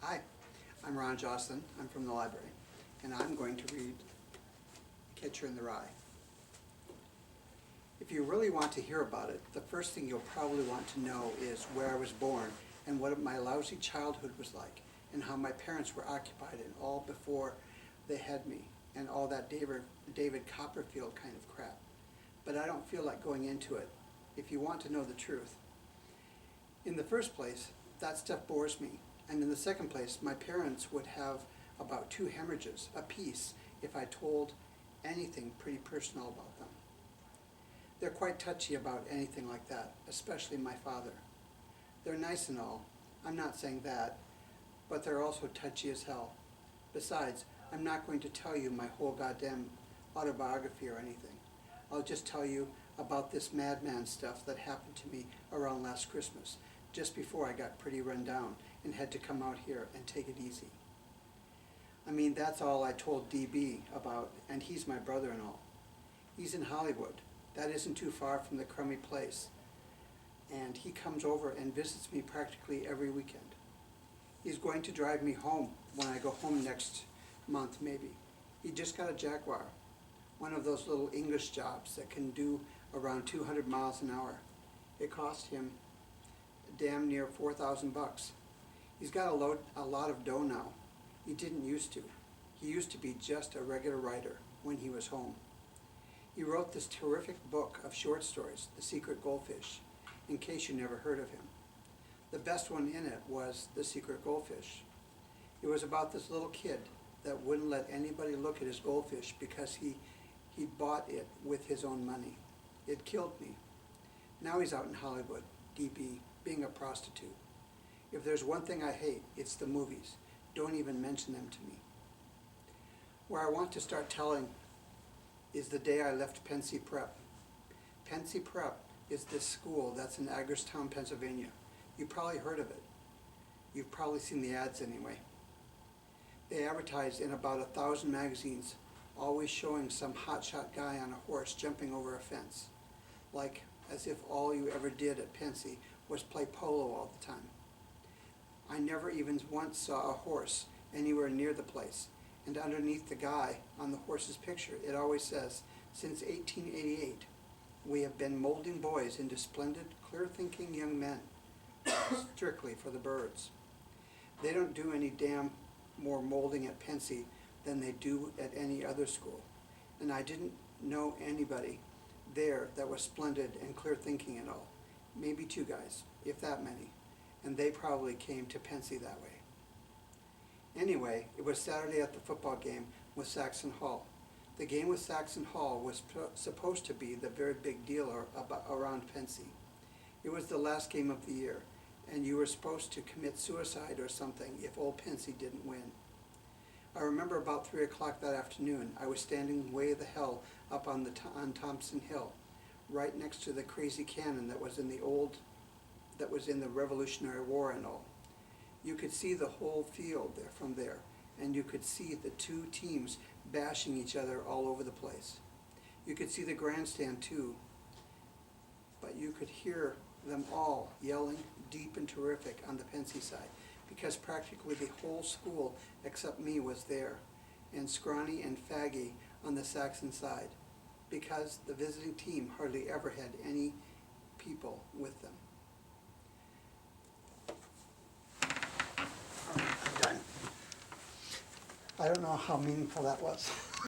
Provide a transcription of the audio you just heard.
Hi, I'm Ron Joslin. I'm from the library, and I'm going to read Catcher in the Rye. If you really want to hear about it, the first thing you'll probably want to know is where I was born and what my lousy childhood was like, and how my parents were occupied and all before they had me, and all that David Copperfield kind of crap. But I don't feel like going into it if you want to know the truth. In the first place, that stuff bores me. And in the second place, my parents would have about 2 hemorrhages apiece if I told anything pretty personal about them. They're quite touchy about anything like that, especially my father. They're nice and all, I'm not saying that, but they're also touchy as hell. Besides, I'm not going to tell you my whole goddamn autobiography or anything. I'll just tell you about this madman stuff that happened to me around last Christmas, just before I got pretty run down and had to come out here and take it easy. I mean, that's all I told DB about, and he's my brother and all. He's in Hollywood. That isn't too far from the crummy place. And he comes over and visits me practically every weekend. He's going to drive me home when I go home next month, maybe. He just got a Jaguar, one of those little English jobs that can do around 200 miles an hour. It cost him damn near $4,000. He's got a lot of dough now. He didn't used to. He used to be just a regular writer when he was home. He wrote this terrific book of short stories, The Secret Goldfish, in case you never heard of him. The best one in it was The Secret Goldfish. It was about this little kid that wouldn't let anybody look at his goldfish because he bought it with his own money. It killed me. Now he's out in Hollywood, DB, being a prostitute. If there's one thing I hate, it's the movies. Don't even mention them to me. Where I want to start telling is the day I left Pensy Prep. Pensy Prep is this school that's in Hagerstown, Pennsylvania. You've probably heard of it. You've probably seen the ads anyway. They advertise in about 1,000 magazines, always showing some hotshot guy on a horse jumping over a fence, like as if all you ever did at Pensy was play polo all the time. I never even once saw a horse anywhere near the place, and underneath the guy on the horse's picture, it always says, since 1888, we have been molding boys into splendid, clear-thinking young men, strictly for the birds. They don't do any damn more molding at Pensy than they do at any other school, and I didn't know anybody there that was splendid and clear-thinking and all. Maybe 2 guys, if that many, and they probably came to Pensy that way. Anyway, it was Saturday at the football game with Saxon Hall. The game with Saxon Hall was supposed to be the very big deal around Pensy. It was the last game of the year, and you were supposed to commit suicide or something if old Pensy didn't win. I remember about 3 o'clock that afternoon, I was standing way the hell up on Thompson Hill, right next to the crazy cannon that was in the Revolutionary War and all. You could see the whole field there from there, and you could see the 2 teams bashing each other all over the place. You could see the grandstand too, but you could hear them all yelling deep and terrific on the Pensy side, because practically the whole school except me was there, and Scrawny and Faggy on the Saxon side, because the visiting team hardly ever had any people with them. All right, I'm done. I don't know how meaningful that was.